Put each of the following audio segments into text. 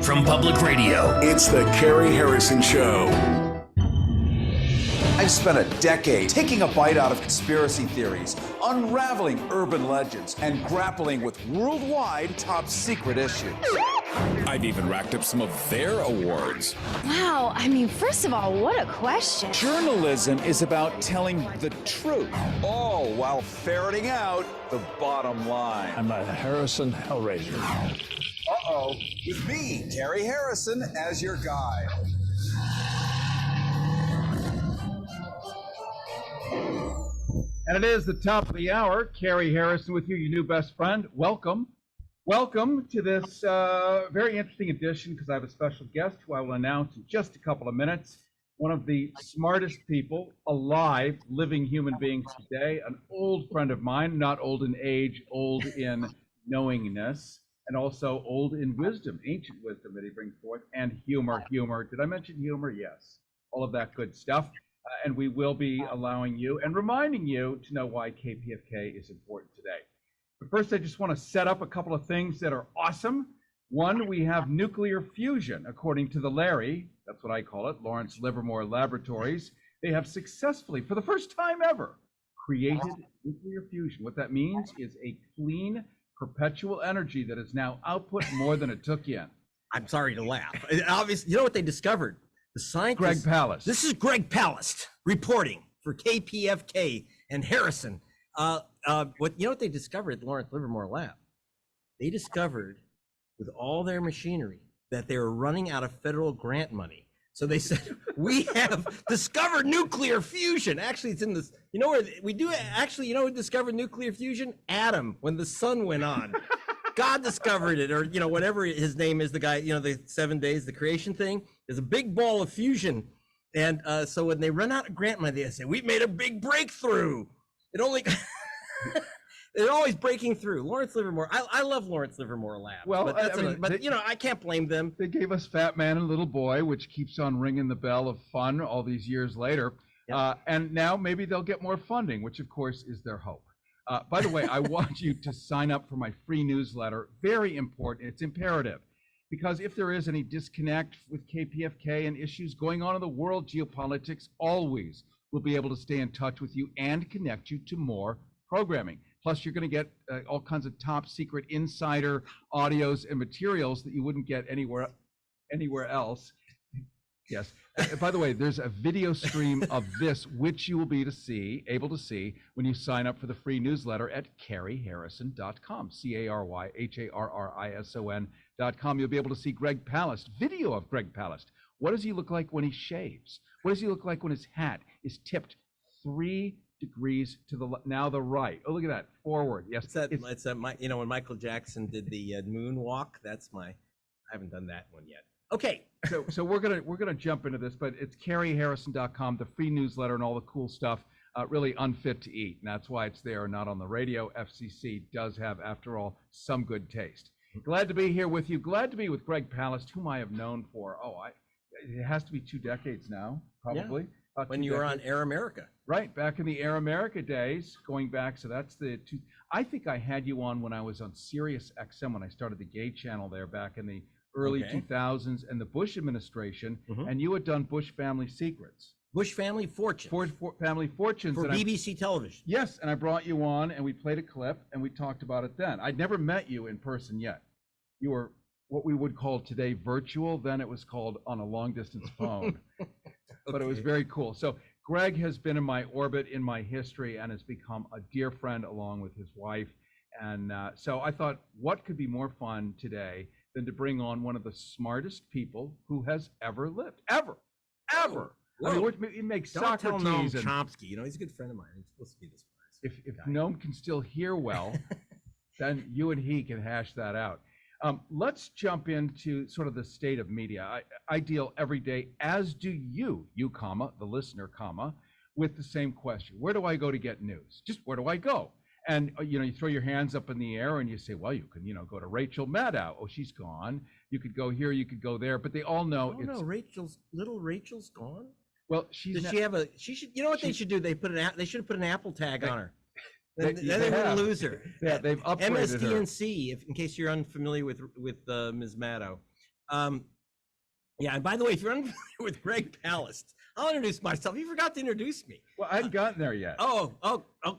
from Public Radio. It's the Cary Harrison Show. I've spent a decade taking a bite out of conspiracy theories, unraveling urban legends, and grappling with worldwide top secret issues. I've even racked up some of their awards. Wow, I mean, first of all, what a question. Journalism is about telling the truth. All while ferreting out the bottom line. I'm a Harrison Hellraiser. Uh-oh, with me, Cary Harrison, as your guide. And it is the top of the hour. Cary Harrison with you, your new best friend. Welcome. Welcome to this very interesting edition, because I have a special guest who I will announce in just a couple of minutes. One of the smartest people alive, living human beings today, an old friend of mine, not old in age, old in knowingness, and also old in wisdom, ancient wisdom that he brings forth, and humor. Did I mention humor? Yes. All of that good stuff. And we will be allowing you and reminding you to know why KPFK is important today. But first, I just want to set up a couple of things that are awesome. One, we have nuclear fusion, according to the Larry, that's what I call it, Lawrence Livermore Laboratories. They have successfully, for the first time ever, created nuclear fusion. What that means is a clean, perpetual energy that is now output more than it took in. I'm sorry to laugh. Obviously, you know what they discovered? The scientists. Greg Palast. This is Greg Palast reporting for KPFK and Harrison. What they discovered at the Lawrence Livermore Lab? They discovered with all their machinery that they were running out of federal grant money. So they said, we have discovered nuclear fusion. Actually, it's in this, you know where we do actually, you know who discovered nuclear fusion? Adam, when the sun went on. God discovered it, or whatever his name is, the guy, the 7 days, the creation thing. There's a big ball of fusion, and so when they run out of grant money, they say, "We made a big breakthrough." It only they're always breaking through. Lawrence Livermore, I love Lawrence Livermore Lab. Well, but I can't blame them. They gave us Fat Man and Little Boy, which keeps on ringing the bell of fun all these years later, and now maybe they'll get more funding, which of course is their hope. By the way, I want you to sign up for my free newsletter. Very important. It's imperative, because if there is any disconnect with KPFK and issues going on in the world, geopolitics, always we'll be able to stay in touch with you and connect you to more programming. Plus, you're going to get all kinds of top secret insider audios and materials that you wouldn't get anywhere else. Yes. By the way, there's a video stream of this, which you will be able to see when you sign up for the free newsletter at caryharrison.com, CaryHarrison.com. You'll be able to see Greg Palast, video of Greg Palast. What does he look like when he shaves? What does he look like when his hat is tipped 3 degrees to the right? Oh, look at that, forward. Yes. It's when Michael Jackson did the moonwalk. I haven't done that one yet. Okay. So we're gonna jump into this, but it's caryharrison.com, the free newsletter and all the cool stuff, really unfit to eat, and that's why it's there, not on the radio. FCC does have, after all, some good taste. Glad to be here with you. Glad to be with Greg Palast, whom I have known for, it has to be 2 decades now, probably. Yeah. When you were on Air America. Right, back in the Air America days, going back, so that's I think I had you on when I was on Sirius XM, when I started the gay channel there back in the early 2000s, and the Bush administration, and you had done Bush Family Secrets. Bush Family Fortunes. Family Fortunes. For BBC television. Yes, and I brought you on, and we played a clip, and we talked about it then. I'd never met you in person yet. You were what we would call today virtual. Then it was called on a long-distance phone. But it was very cool. So Greg has been in my orbit, in my history, and has become a dear friend along with his wife. And so I thought, what could be more fun today than to bring on one of the smartest people who has ever lived, ever. Whoa. I mean, he makes Socrates. Don't tell Noam Chomsky. He's a good friend of mine. He's supposed to be the smartest. If Noam can still hear well, then you and he can hash that out. Let's jump into sort of the state of media. I deal every day, as do you, the listener, with the same question. Where do I go to get news? Just where do I go? And, you throw your hands up in the air and you say, well, you can, go to Rachel Maddow. Oh, she's gone. You could go here, you could go there, but they all know no, little Rachel's gone. Well, she should, you know what they should do? They should have put an Apple tag on her. Then they wouldn't lose her. Yeah, they've upgraded MSDNC, in case you're unfamiliar with Ms. Maddow. Yeah, and by the way, if you're unfamiliar with Greg Palast, I'll introduce myself. You forgot to introduce me. Well, I hadn't gotten there yet. Oh,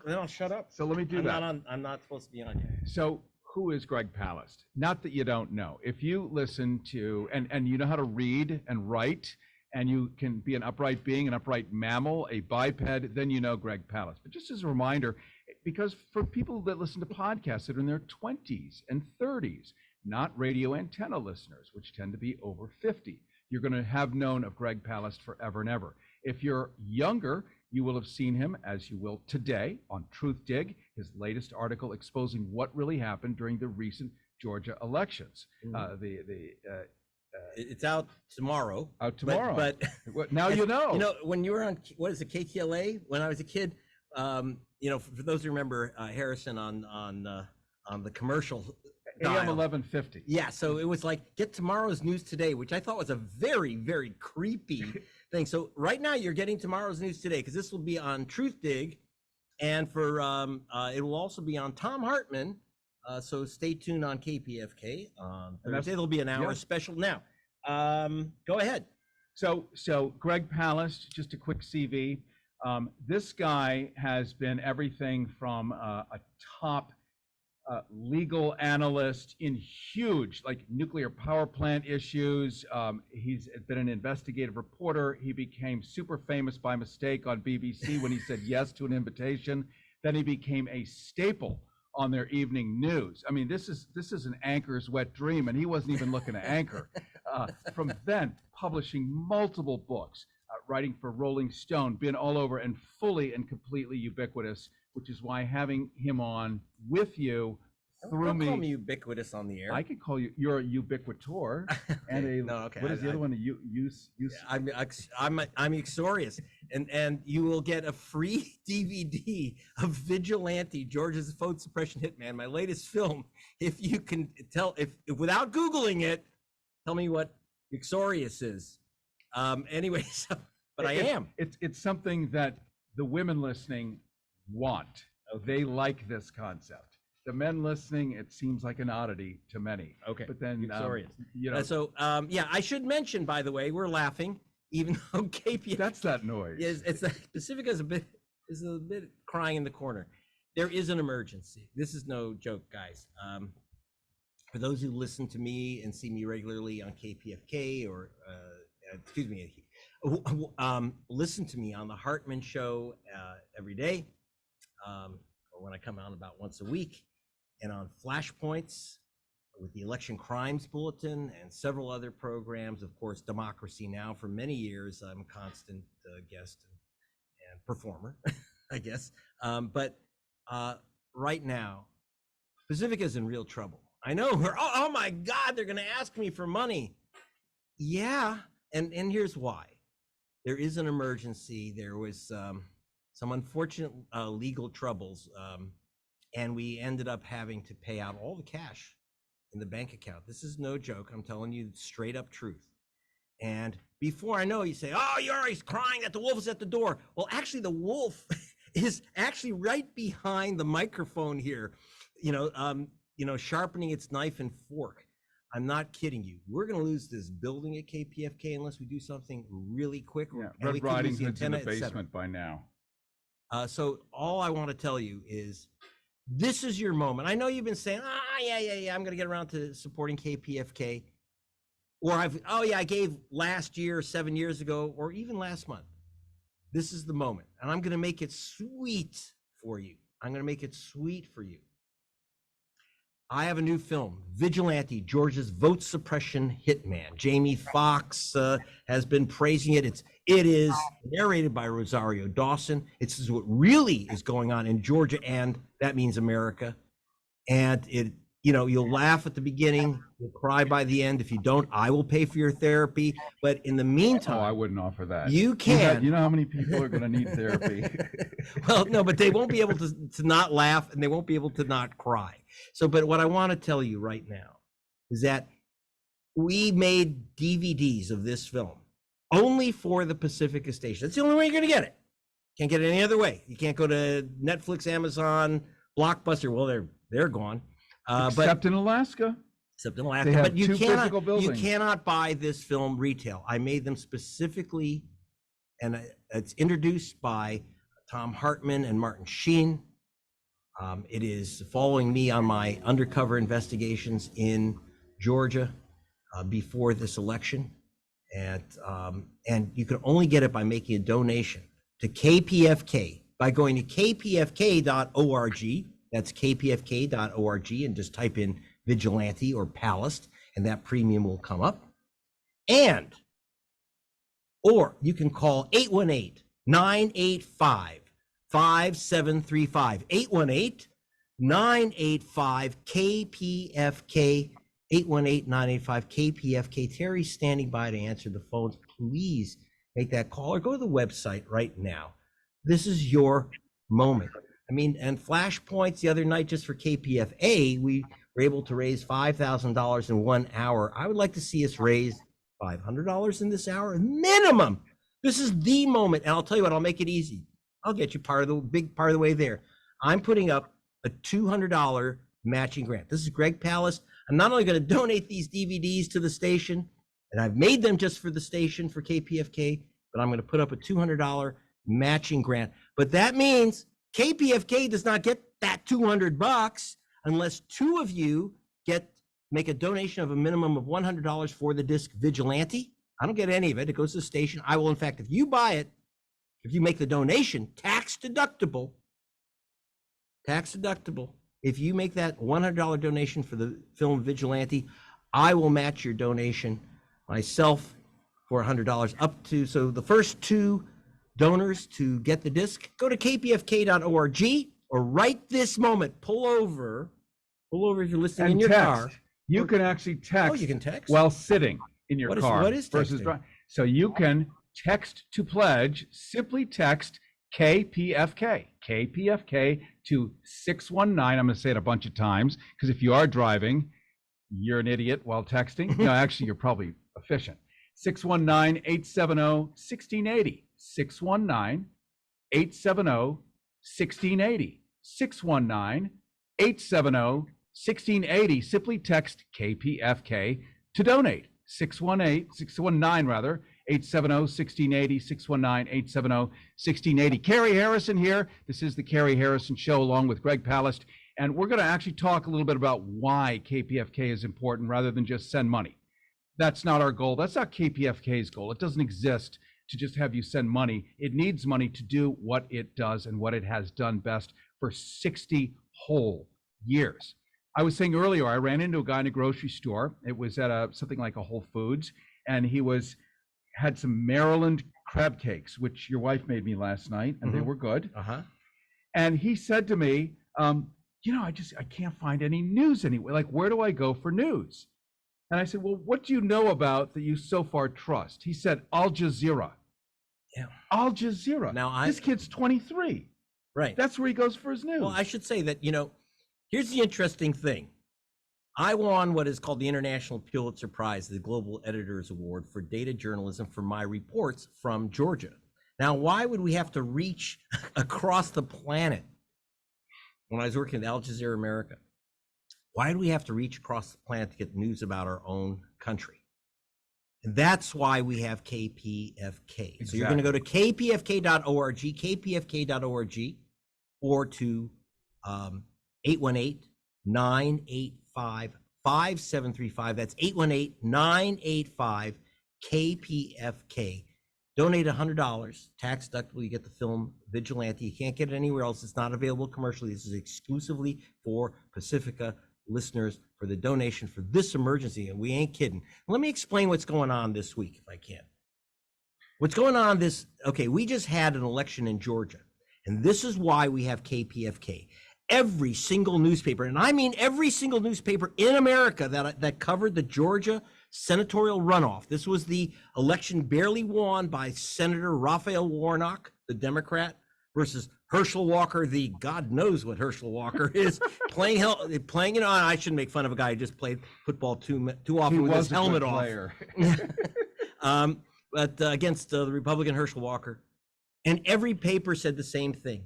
then I'll shut up. So let me do that. I'm not supposed to be on here. So who is Greg Palast? Not that you don't know. If you listen to, and you know how to read and write, and you can be an upright being, an upright mammal, a biped, then you know Greg Palast. But just as a reminder, because for people that listen to podcasts that are in their 20s and 30s, not radio antenna listeners, which tend to be over 50, you're going to have known of Greg Palast forever and ever. If you're younger, you will have seen him, as you will today, on Truth Dig, his latest article exposing what really happened during the recent Georgia elections. It's out tomorrow. Out tomorrow. But now you know. You know, when you were on, what is it, KTLA? When I was a kid, you know, for those who remember Harrison on the commercial AM dial. 1150. Yeah, so it was like, get tomorrow's news today, which I thought was a very, very creepy thing. So right now you're getting tomorrow's news today, because this will be on Truth Dig, and for it will also be on Tom Hartman. So stay tuned on KPFK on Thursday. There'll be an hour special. Now, go ahead. So Greg Palast, just a quick CV. This guy has been everything from a top legal analyst in huge, like, nuclear power plant issues. He's been an investigative reporter. He became super famous by mistake on BBC when he said yes to an invitation. Then he became a staple on their evening news. I mean, this is an anchor's wet dream, and he wasn't even looking to anchor. From then, publishing multiple books, writing for Rolling Stone, been all over and fully and completely ubiquitous, which is why having him on with you Don't call me ubiquitous on the air. I could call you. You're a ubiquitor, and a what is the other one? I'm uxorious, and you will get a free DVD of Vigilante, Georgia's vote suppression hitman, my latest film. If you can tell, if without Googling it, tell me what uxorious is. Anyway, but I am. It's something that the women listening want. They like this concept. The men listening, it seems like an oddity to many. Okay. But then, you know. Yeah, I should mention, by the way, we're laughing, even though KPF. That's that noise. It's Pacifica is a bit crying in the corner. There is an emergency. This is no joke, guys. For those who listen to me and see me regularly on KPFK, or excuse me, listen to me on the Hartman Show every day, or when I come out about once a week, and on Flashpoints with the Election Crimes Bulletin and several other programs. Of course, Democracy Now! For many years, I'm a constant guest and performer, I guess. But right now, Pacifica's in real trouble. I know her. Oh my God, they're going to ask me for money. Yeah, and here's why. There is an emergency. There was some unfortunate legal troubles, and we ended up having to pay out all the cash in the bank account. This is no joke. I'm telling you straight up truth. And before I know, you say, oh, you're always crying that the wolf is at the door. Well, actually, the wolf is actually right behind the microphone here, sharpening its knife and fork. I'm not kidding you. We're going to lose this building at KPFK unless we do something really quick. Yeah, Red Riding Hood's in the basement by now. So all I want to tell you is, this is your moment. I know you've been saying, yeah, I'm going to get around to supporting KPFK. Or I gave last year, 7 years ago, or even last month. This is the moment. And I'm going to make it sweet for you. I'm going to make it sweet for you. I have a new film, Vigilante, Georgia's vote suppression hitman. Jamie Foxx has been praising it. It is narrated by Rosario Dawson. This is what really is going on in Georgia, and that means America. And you'll laugh at the beginning, you'll cry by the end. If you don't, I will pay for your therapy. But in the meantime, I wouldn't offer that. You can. You know how many people are going to need therapy? Well, no, but they won't be able to not laugh, and they won't be able to not cry. But what I want to tell you right now is that we made DVDs of this film only for the Pacifica station. That's the only way you're going to get it. Can't get it any other way. You can't go to Netflix, Amazon, Blockbuster. Well, they're gone. Except in Alaska. except in Alaska. They have But you two physical cannot, you buildings. cannot buy this film retail. I made them specifically, and it's introduced by Tom Hartman and Martin Sheen. It is following me on my undercover investigations in Georgia before this election. And you can only get it by making a donation to KPFK by going to kpfk.org. That's kpfk.org, and just type in Vigilante or Palast, and that premium will come up. Or you can call 818-985-5735. 818-985-KPFK. 818-985-KPFK. Terry's standing by to answer the phones. Please make that call or go to the website right now. This is your moment. I mean, and flashpoints the other night just for KPFA, we were able to raise $5,000 in 1 hour. I would like to see us raise $500 in this hour minimum. This is the moment. And I'll tell you what, I'll make it easy. I'll get you big part of the way there. I'm putting up a $200 matching grant. This is Greg Palast. I'm not only going to donate these DVDs to the station, and I've made them just for the station for KPFK, but I'm going to put up a $200 matching grant. But that means KPFK does not get that $200 unless two of you make a donation of a minimum of $100 for the disc Vigilante. I don't get any of it. It goes to the station. I will, in fact, if you buy it, if you make the donation, tax deductible, if you make that $100 donation for the film Vigilante, I will match your donation myself for $100 up to, so the first two donors to get the disc, go to kpfk.org, or right this moment, pull over if you're listening in your car. You can actually text. Oh, you can text? While sitting in your car. What is versus texting? driving. So you can text to pledge, simply text KPFK to 619. I'm going to say it a bunch of times because if you are driving, you're an idiot while texting. No, actually, you're probably efficient. 619-870-1680. 619-870-1680. 619-870-1680. Simply text KPFK to donate. 619 rather. 870-1680, 619-870-1680. Cary Harrison here. This is the Cary Harrison Show along with Greg Palast. And we're going to actually talk a little bit about why KPFK is important rather than just send money. That's not our goal. That's not KPFK's goal. It doesn't exist to just have you send money. It needs money to do what it does and what it has done best for 60 whole years. I was saying earlier, I ran into a guy in a grocery store. It was at something like a Whole Foods, and he had some Maryland crab cakes, which your wife made me last night, and they were good. And he said to me, I can't find any news anywhere. Like, where do I go for news? And I said, well, what do you know about that you so far trust? He said, Al Jazeera. Yeah. Al Jazeera. Now this kid's 23. Right. That's where he goes for his news. Well, I should say that, here's the interesting thing. I won what is called the International Pulitzer Prize, the Global Editors Award for data journalism for my reports from Georgia. Now, why would we have to reach across the planet? When I was working at Al Jazeera America, why do we have to reach across the planet to get news about our own country? And that's why we have KPFK. Exactly. So you're going to go to kpfk.org, or to 818-985-5735. That's 818-985-KPFK. Donate $100, tax deductible. You get the film Vigilante. You can't get it anywhere else. It's not available commercially. This is exclusively for Pacifica listeners for the donation for this emergency, and we ain't kidding. Let me explain what's going on this week, if I can. What's going on we just had an election in Georgia, and this is why we have KPFK. Every single newspaper, and I mean every single newspaper in America that covered the Georgia senatorial runoff. This was the election barely won by Senator Raphael Warnock, the Democrat, versus Herschel Walker, the God knows what Herschel Walker is, playing, I shouldn't make fun of a guy who just played football too often with his helmet off. But against the Republican Herschel Walker. And every paper said the same thing,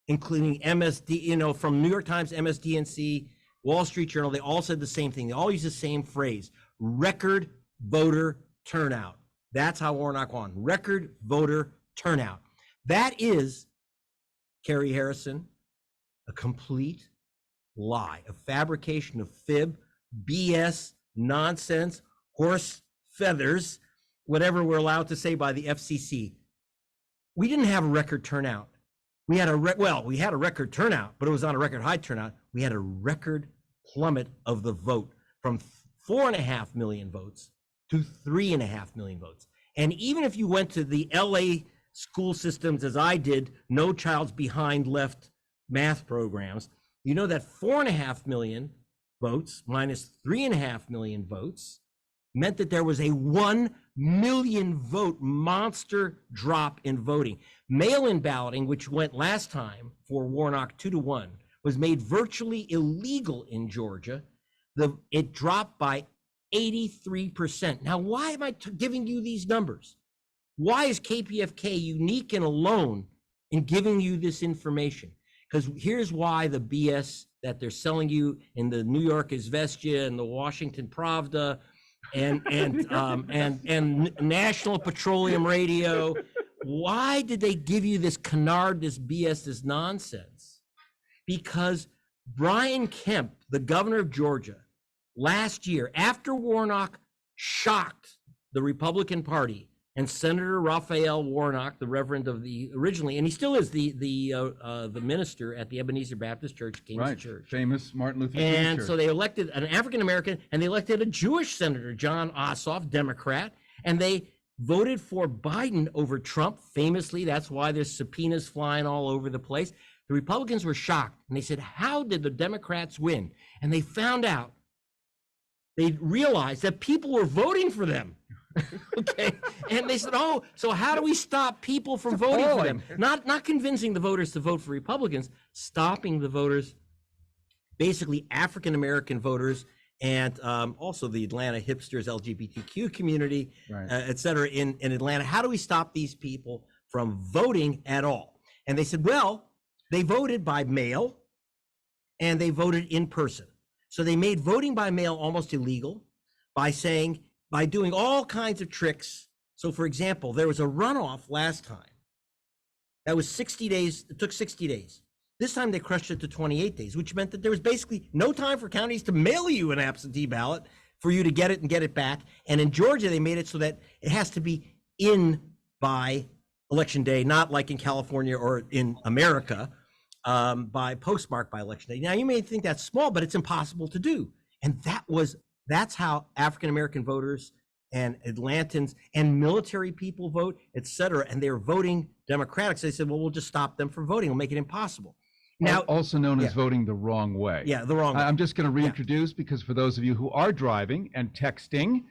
including MSD, from New York Times, MSDNC, Wall Street Journal, they all said the same thing. They all use the same phrase, record voter turnout. That's how Warnock won, record voter turnout. That is, Cary Harrison, a complete lie, a fabrication of fib, BS, nonsense, horse feathers, whatever we're allowed to say by the FCC. We didn't have a record turnout. We had we had a record turnout, but it was on a record high turnout. We had a record plummet of the vote from 4.5 million votes to 3.5 million votes. And even if you went to the LA school systems, as I did, No Child's Behind Left math programs, you know that 4.5 million votes minus 3.5 million votes meant that there was a 1 million vote monster drop in voting. Mail-in balloting, which went last time for Warnock 2-1, was made virtually illegal in Georgia. It dropped by 83%. Now, why am I giving you these numbers? Why is KPFK unique and alone in giving you this information? Because here's why the BS that they're selling you in the New York Izvestia and the Washington Pravda and National Petroleum Radio, why did they give you this canard, this BS, this nonsense? Because Brian Kemp, the governor of Georgia, last year, after Warnock shocked the Republican Party and Senator Raphael Warnock, the reverend of the originally, and he still is the minister at the Ebenezer Baptist Church, King's Church, famous Martin Luther King and Church. So they elected an African American, and they elected a Jewish senator, John Ossoff, Democrat, and they voted for Biden over Trump. Famously, that's why there's subpoenas flying all over the place. The Republicans were shocked, and they said, "How did the Democrats win?" And they found out. They realized that people were voting for them. Okay, and they said, "Oh, so how do we stop people from voting for them? Not convincing the voters to vote for Republicans, stopping the voters, basically African American voters, and also the Atlanta hipsters, LGBTQ community, et cetera, in Atlanta. How do we stop these people from voting at all?" And they said, "Well, they voted by mail, and they voted in person. So they made voting by mail almost illegal by doing all kinds of tricks. So for example, there was a runoff last time that was 60 days. It took 60 days. This time they crushed it to 28 days, which meant that there was basically no time for counties to mail you an absentee ballot for you to get it and get it back. And in Georgia, they made it so that it has to be in by election day, not like in California or in America, by postmark by election day. Now you may think that's small, but it's impossible to do. And that's how African American voters and Atlantans and military people vote, et cetera. And they're voting Democratic. So they said, well, we'll just stop them from voting. We'll make it impossible. Now, also known as voting the wrong way. Yeah, the wrong way. I'm just going to reintroduce, because for those of you who are driving and texting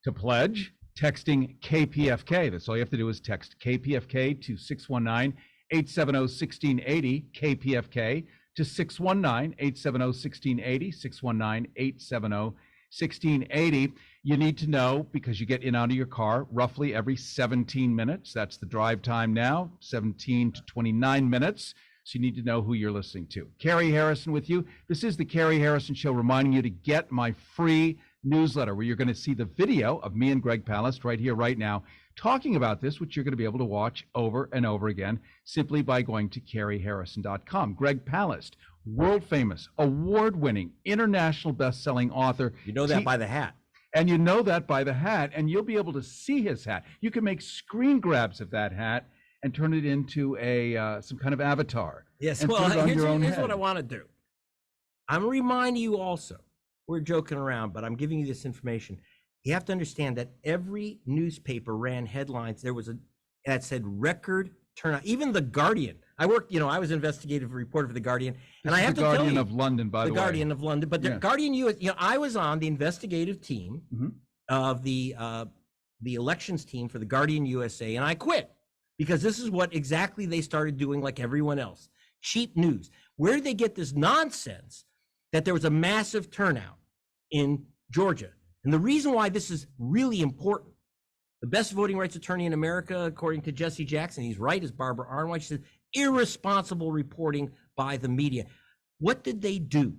to pledge, texting KPFK. That's all you have to do is text KPFK to 619-870-1680, KPFK to 619-870-1680, 619-870-1680. You need to know, because you get in and out of your car roughly every 17 minutes. That's the drive time now, 17 to 29 minutes. So you need to know who you're listening to. Cary Harrison with you. This is the Cary Harrison Show, reminding you to get my free newsletter, where you're going to see the video of me and Greg Palast right here, right now, talking about this, which you're going to be able to watch over and over again simply by going to CaryHarrison.com. Greg Palast, world famous, award-winning, international best-selling author. You know that by the hat. And you know that by the hat, and you'll be able to see his hat. You can make screen grabs of that hat and turn it into some kind of avatar. Yes, and well, put it on here's your own what head. I want to do. I'm reminding you also, we're joking around, but I'm giving you this information. You have to understand that every newspaper ran headlines. There was that said record turnout. Even The Guardian. I worked, I was investigative reporter for The Guardian. And I have to tell you. The Guardian of London, by the way. The Guardian of London. But the Guardian, I was on the investigative team of the elections team for The Guardian USA, and I quit because this is what exactly they started doing, like everyone else. Cheap news. Where did they get this nonsense that there was a massive turnout in Georgia? And the reason why this is really important, the best voting rights attorney in America, according to Jesse Jackson, he's right, is Barbara Arnwhite. She said, irresponsible reporting by the media. What did they do?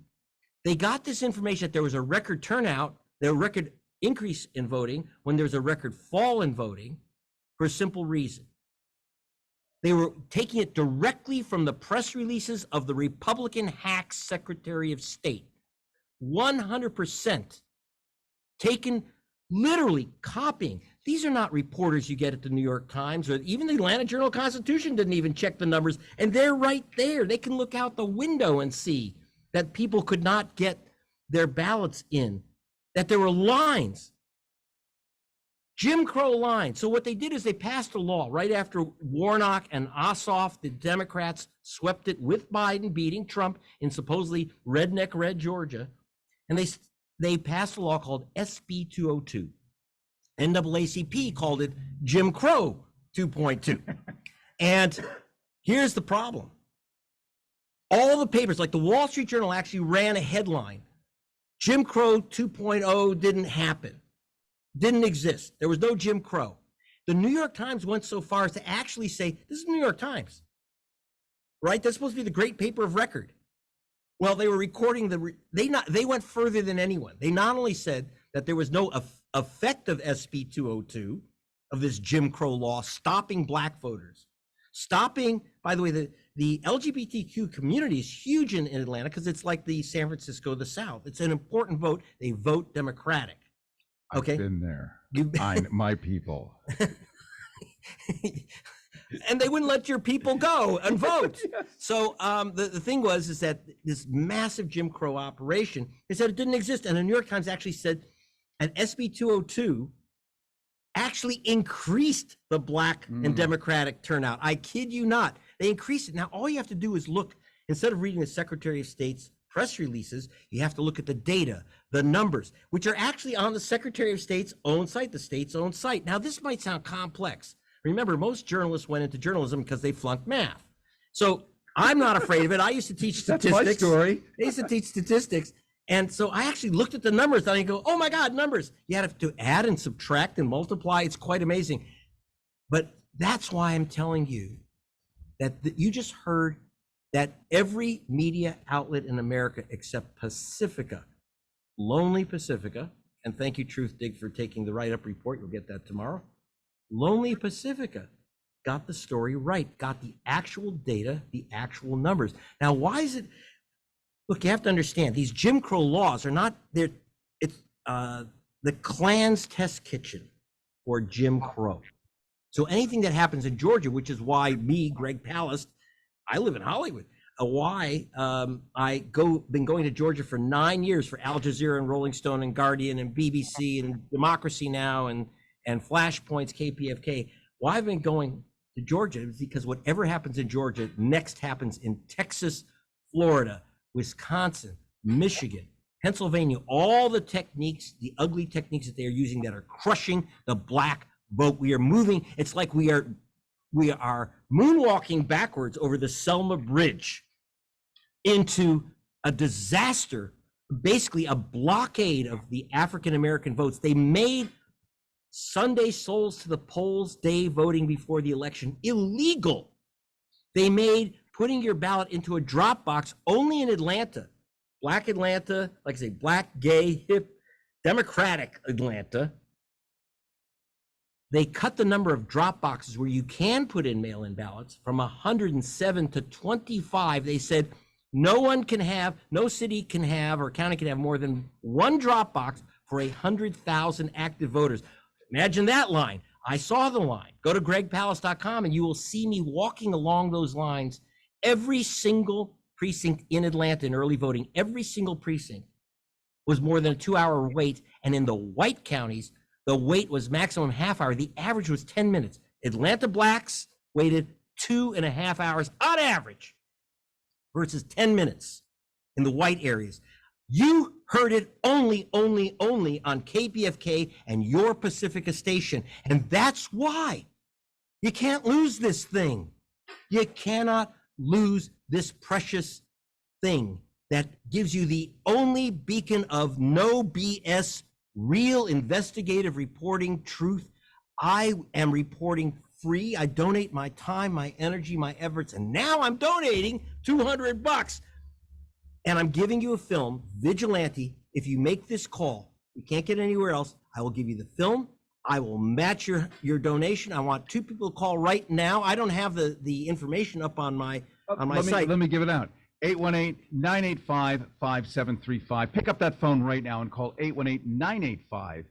They got this information that there was a record turnout, there was a record increase in voting when there was a record fall in voting for a simple reason. They were taking it directly from the press releases of the Republican hack Secretary of State. 100% taken, literally copying. These are not reporters you get at the New York Times, or even the Atlanta Journal-Constitution didn't even check the numbers, and they're right there. They can look out the window and see that people could not get their ballots in, that there were lines, Jim Crow lines. So what they did is they passed a law right after Warnock and Ossoff, the Democrats, swept it with Biden beating Trump in supposedly redneck red Georgia, and they passed a law called SB 202. NAACP called it Jim Crow 2.2. And here's the problem. All the papers, like the Wall Street Journal, actually ran a headline. Jim Crow 2.0 didn't happen, didn't exist. There was no Jim Crow. The New York Times went so far as to actually say, this is the New York Times, right? That's supposed to be the great paper of record. Well, they were recording they went further than anyone. They not only said that there was no effect of SB 202, of this Jim Crow law, stopping black voters, stopping, by the way, the LGBTQ community is huge in Atlanta because it's like the San Francisco of the South. It's an important vote. They vote Democratic. Okay. I've been there. My people. And they wouldn't let your people go and vote. Yes. So the thing is that this massive Jim Crow operation, they said it didn't exist. And the New York Times actually said an SB 202 actually increased the black and Democratic turnout. I kid you not. They increased it. Now, all you have to do is look, instead of reading the Secretary of State's press releases, you have to look at the data, the numbers, which are actually on the Secretary of State's own site, the state's own site. Now, this might sound complex. Remember, most journalists went into journalism because they flunked math. So I'm not afraid of it. I used to teach statistics. That's my story. I used to teach statistics. And so I actually looked at the numbers and I go, oh my God, numbers. You have to add and subtract and multiply. It's quite amazing. But that's why I'm telling you that you just heard that every media outlet in America except Pacifica, Lonely Pacifica, and thank you, Truth Dig, for taking the write-up report. You'll get that tomorrow. Lonely Pacifica got the story right, got the actual data, the actual numbers. Now, why is it? Look, you have to understand, these Jim Crow laws are not there. It's the Klan's test kitchen for Jim Crow. So anything that happens in Georgia, which is why me, Greg Palast, I live in Hollywood, why been going to Georgia for 9 years for Al Jazeera and Rolling Stone and Guardian and BBC and Democracy Now! and Flashpoints, KPFK. Why I've been going to Georgia is because whatever happens in Georgia next happens in Texas, Florida, Wisconsin, Michigan, Pennsylvania, all the techniques, the ugly techniques that they are using that are crushing the black vote. We are moving. It's like we are moonwalking backwards over the Selma Bridge into a disaster, basically a blockade of the African-American votes. They made Sunday souls to the polls day voting before the election illegal. They made putting your ballot into a drop box only in Atlanta, black Atlanta, like I say, black, gay, hip, Democratic Atlanta. They cut the number of drop boxes where you can put in mail-in ballots from 107 to 25. They said no city can have or county can have more than one drop box for 100,000 active voters. Imagine that line. I saw the line. Go to gregpalast.com and you will see me walking along those lines. Every single precinct in Atlanta in early voting, every single precinct was more than a 2-hour wait. And in the white counties, the wait was maximum half hour. The average was 10 minutes. Atlanta blacks waited 2.5 hours on average versus 10 minutes in the white areas. You heard it only on KPFK and your Pacifica station. And that's why you can't lose this thing. You cannot lose this precious thing that gives you the only beacon of no BS, real investigative reporting, truth. I am reporting free. I donate my time, my energy, my efforts, and now I'm donating $200 And I'm giving you a film, Vigilante. If you make this call, you can't get it anywhere else. I will give you the film. I will match your donation. I want 2 people to call right now. I don't have the information up on my site. Let me give it out. 818-985-5735. Pick up that phone right now and call 818-985-KPFK,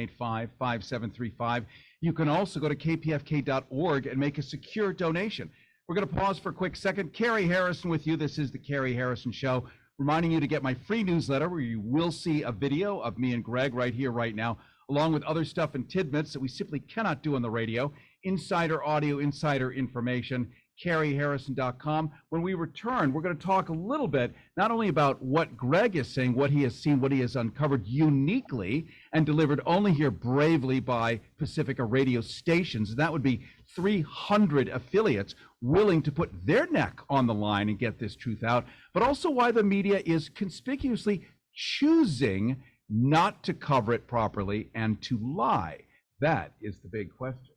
818-985-5735. You can also go to kpfk.org and make a secure donation. We're going to pause for a quick second. Cary Harrison with you. This is the Cary Harrison Show, reminding you to get my free newsletter where you will see a video of me and Greg right here, right now, along with other stuff and tidbits that we simply cannot do on the radio, insider audio, insider information, CaryHarrison.com. When we return, we're going to talk a little bit, not only about what Greg is saying, what he has seen, what he has uncovered uniquely and delivered only here bravely by Pacifica radio stations. That would be 300 affiliates willing to put their neck on the line and get this truth out, but also why the media is conspicuously choosing not to cover it properly and to lie. That is the big question.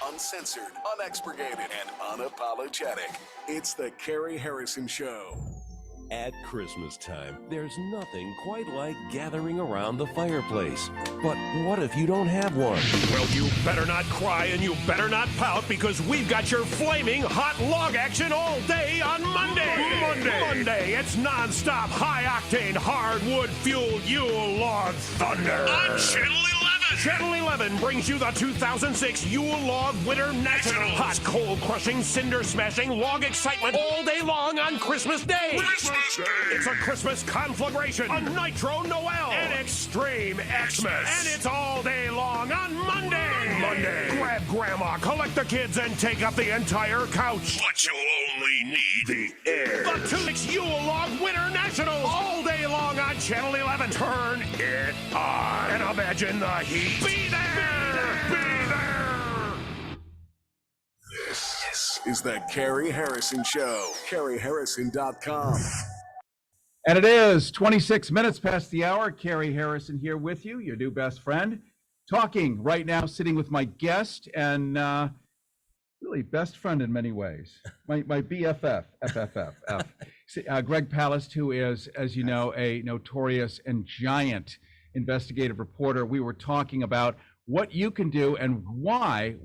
Uncensored, unexpurgated, and unapologetic. It's the Cary Harrison Show. At Christmas time, there's nothing quite like gathering around the fireplace. But what if you don't have one? Well, you better not cry and you better not pout, because we've got your flaming hot log action all day on Monday. Monday. It's non-stop, high-octane, hardwood-fueled Yule Log Thunder. On Channel 11. Channel 11 brings you the 2006 Yule Log Winter National. Hot, cold-crushing, cinder-smashing log excitement all day long on Christmas Day. It's a Christmas conflagration, a Nitro Noel, an extreme Xmas, and it's all day long on Monday. Grab Grandma, collect the kids, and take up the entire couch. But you'll only need the air. The 2006 Yule Log Winter Nationals, all day long on Channel 11. Turn it on and imagine the heat. Be there. This is the Cary Harrison Show. CaryHarrison.com. And it is 26 minutes past the hour. Cary Harrison here with you, your new best friend. Talking right now, sitting with my guest and really best friend in many ways. My BFF, FFF. Greg Palast, who is, as you know, a notorious and giant investigative reporter. We were talking about what you can do and why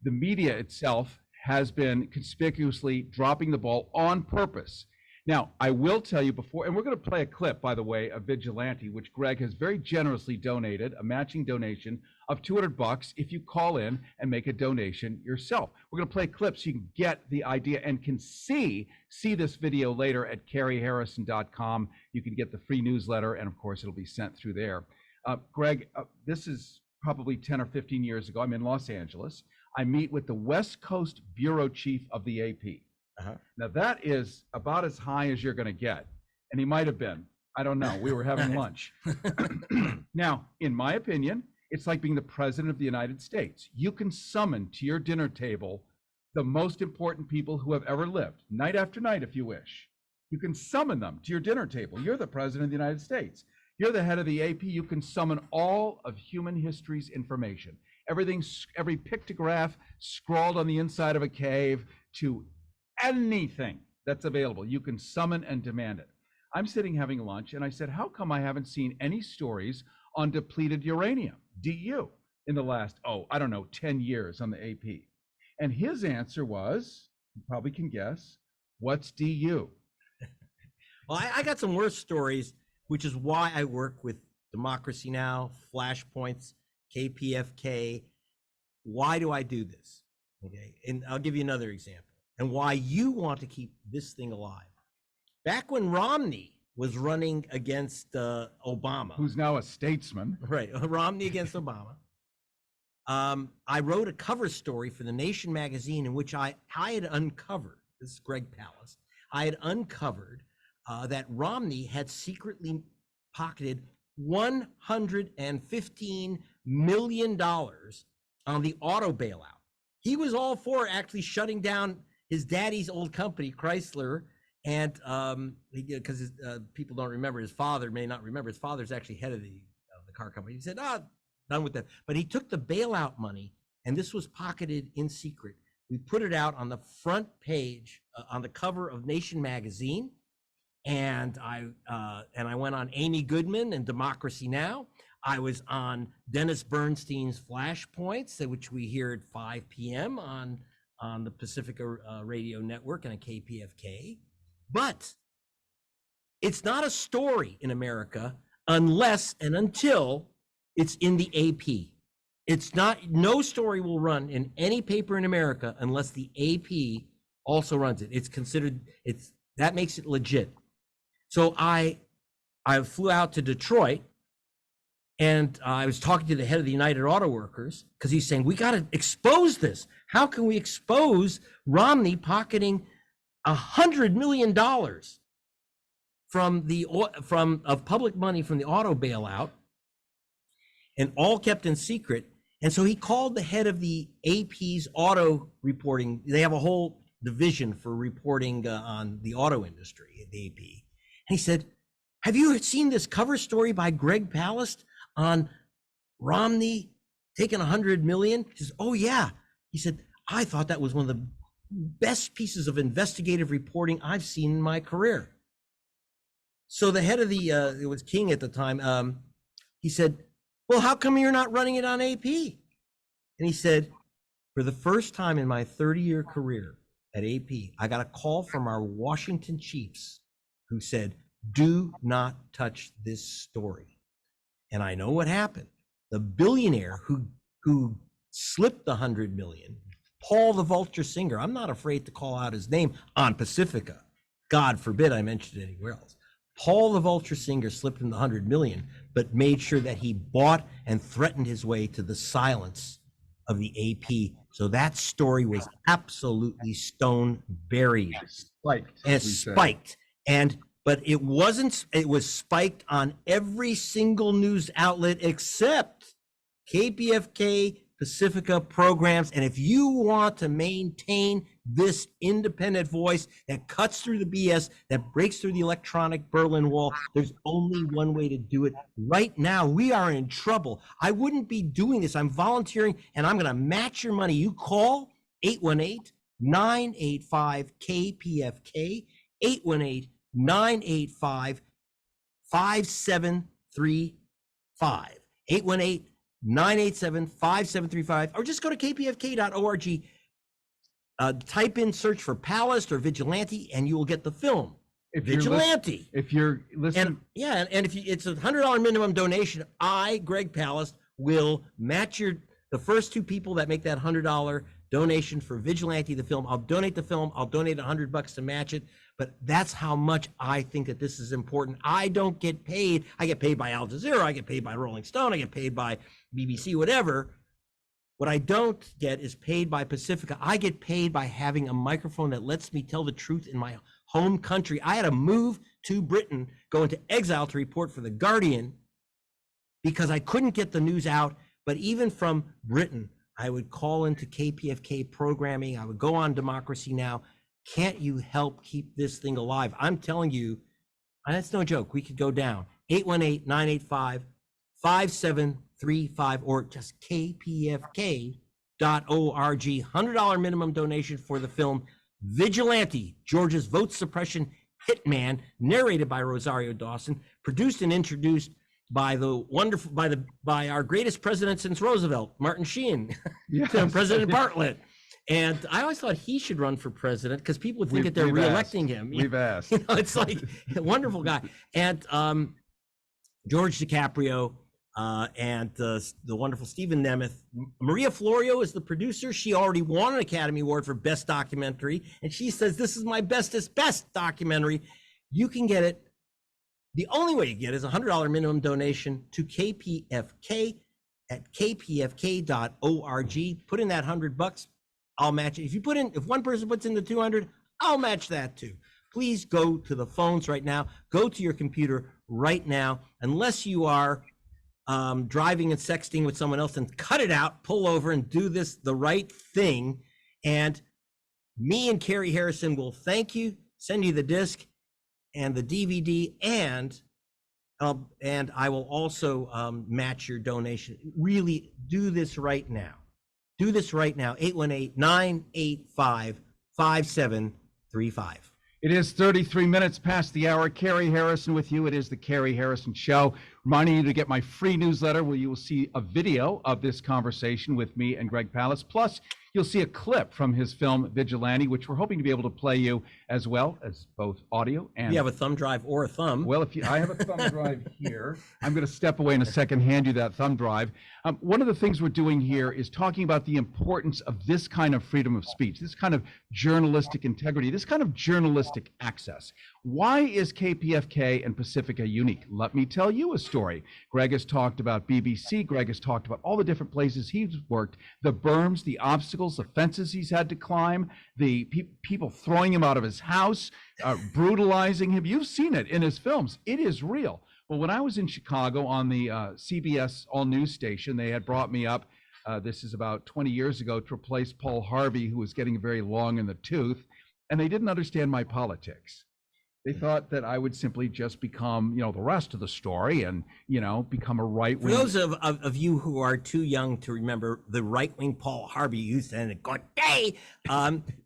the media itself has been conspicuously dropping the ball on purpose. Now, I will tell you before, and we're going to play a clip, by the way, of Vigilante, which Greg has very generously donated, a matching donation of $200 if you call in and make a donation yourself. We're going to play clips so you can get the idea and can see this video later at CaryHarrison.com. You can get the free newsletter, and of course, it'll be sent through there. Greg, this is probably 10 or 15 years ago. I'm in Los Angeles. I meet with the West Coast Bureau Chief of the AP. Now that is about as high as you're going to get, and he might have been. I don't know. We were having lunch. Now, in my opinion, it's like being the president of the United States. You can summon to your dinner table the most important people who have ever lived, night after night, if you wish. You can summon them to your dinner table. You're the president of the United States. You're the head of the AP. You can summon all of human history's information. Everything, every pictograph scrawled on the inside of a cave to anything that's available, you can summon and demand it. I'm sitting having lunch, and I said, how come I haven't seen any stories on depleted uranium, DU, in the last, 10 years on the AP? And his answer was, you probably can guess, what's DU? Well, I got some worse stories, which is why I work with Democracy Now!, Flashpoints, KPFK. Why do I do this? Okay, and I'll give you another example. And why you want to keep this thing alive. Back when Romney was running against Obama. Who's now a statesman. Right, Romney against Obama. I wrote a cover story for The Nation magazine in which I had uncovered, this is Greg Palast, I had uncovered that Romney had secretly pocketed $115 million on the auto bailout. He was all for actually shutting down his daddy's old company, Chrysler, and because people don't remember, his father may not remember, his father's actually head of the car company. He said, done with that. But he took the bailout money, and this was pocketed in secret We put it out on the front page, on the cover of Nation magazine. And I went on Amy Goodman and Democracy Now! I was on Dennis Bernstein's Flashpoints, which we hear at 5 p.m. on the Pacifica Radio Network and a KPFK. But it's not a story in America unless and until it's in the AP. It's not, no story will run in any paper in America unless the AP also runs it. It's considered, that makes it legit. So I flew out to Detroit, and I was talking to the head of the United Auto Workers, because he's saying, we got to expose this. How can we expose Romney pocketing $100 million of public money from the auto bailout, and all kept in secret? And so he called the head of the AP's auto reporting. They have a whole division for reporting on the auto industry at the AP. And he said, have you seen this cover story by Greg Palast on Romney taking $100 million? He says, oh yeah. He said, I thought that was one of the best pieces of investigative reporting I've seen in my career. So the head of the, it was King at the time, he said, well, how come you're not running it on AP? And he said, for the first time in my 30-year career at AP, I got a call from our Washington chiefs who said, do not touch this story. And I know what happened. The billionaire who slipped the $100 million, Paul the Vulture Singer, I'm not afraid to call out his name on Pacifica. God forbid I mentioned it anywhere else. Paul the Vulture Singer slipped him the $100 million, but made sure that he bought and threatened his way to the silence of the AP. So that story was absolutely stone buried. Spiked. And spiked. But it wasn't, it was spiked on every single news outlet except KPFK, Pacifica programs. And if you want to maintain this independent voice that cuts through the BS, that breaks through the electronic Berlin Wall, there's only one way to do it. Right now, we are in trouble. I wouldn't be doing this. I'm volunteering, and I'm going to match your money. You call 818-985-KPFK, 818-985-5735, 818-987-5735, or just go to kpfk.org. Type in search for Palast or Vigilante, and you will get the film. Vigilante. If you're listening, and if it's $100 minimum donation, I, Greg Palast, will match the first two people that make that $100 donation for Vigilante, the film. I'll donate the film. I'll donate $100 to match it. But that's how much I think that this is important. I don't get paid. I get paid by Al Jazeera. I get paid by Rolling Stone. I get paid by BBC, whatever. What I don't get is paid by Pacifica. I get paid by having a microphone that lets me tell the truth in my home country. I had to move to Britain, go into exile to report for The Guardian because I couldn't get the news out. But even from Britain, I would call into KPFK programming. I would go on Democracy Now! Can't you help keep this thing alive? I'm telling you, and that's no joke. We could go down 818-985-5735 or just kpfk.org. $100 minimum donation for the film Vigilante, Georgia's vote suppression hitman, narrated by Rosario Dawson, produced and introduced by by our greatest president since Roosevelt, Martin Sheen, yes. President Bartlett. And I always thought he should run for president because people would think that they're reelecting him. We've asked. You know, it's like a wonderful guy. And George DeCaprio and the wonderful Stephen Nemeth. Maria Florio is the producer. She already won an Academy Award for Best Documentary. And she says, this is my best documentary. You can get it. The only way you get it is a $100 minimum donation to KPFK at kpfk.org. Put in that $100. I'll match it. If one person puts in the 200, I'll match that too. Please go to the phones right now. Go to your computer right now. Unless you are driving and sexting with someone else, and cut it out, pull over and do this the right thing. And me and Cary Harrison will thank you, send you the disc and the DVD, and I will also match your donation. Really do this right now. Do this right now. 818-985-5735. It is 33 minutes past the hour. Cary Harrison with you. It is the Cary Harrison Show. Reminding you to get my free newsletter where you will see a video of this conversation with me and Greg Palast. Plus, you'll see a clip from his film Vigilante, which we're hoping to be able to play you as well as both audio and... You have a thumb drive or a thumb. Well, I have a thumb drive here. I'm going to step away in a second, hand you that thumb drive. One of the things we're doing here is talking about the importance of this kind of freedom of speech, this kind of journalistic integrity, this kind of journalistic access. Why is KPFK and Pacifica unique? Let me tell you a story. Greg has talked about BBC. Greg has talked about all the different places he's worked, the berms, the obstacles, the fences he's had to climb, the people throwing him out of his house, brutalizing him. You've seen it in his films. It is real. Well, when I was in Chicago on the CBS All News station, they had brought me up, this is about 20 years ago, to replace Paul Harvey, who was getting very long in the tooth, and they didn't understand my politics. They thought that I would simply just become, the rest of the story and, become a right-wing. For those of you who are too young to remember the right-wing Paul Harvey used and good day,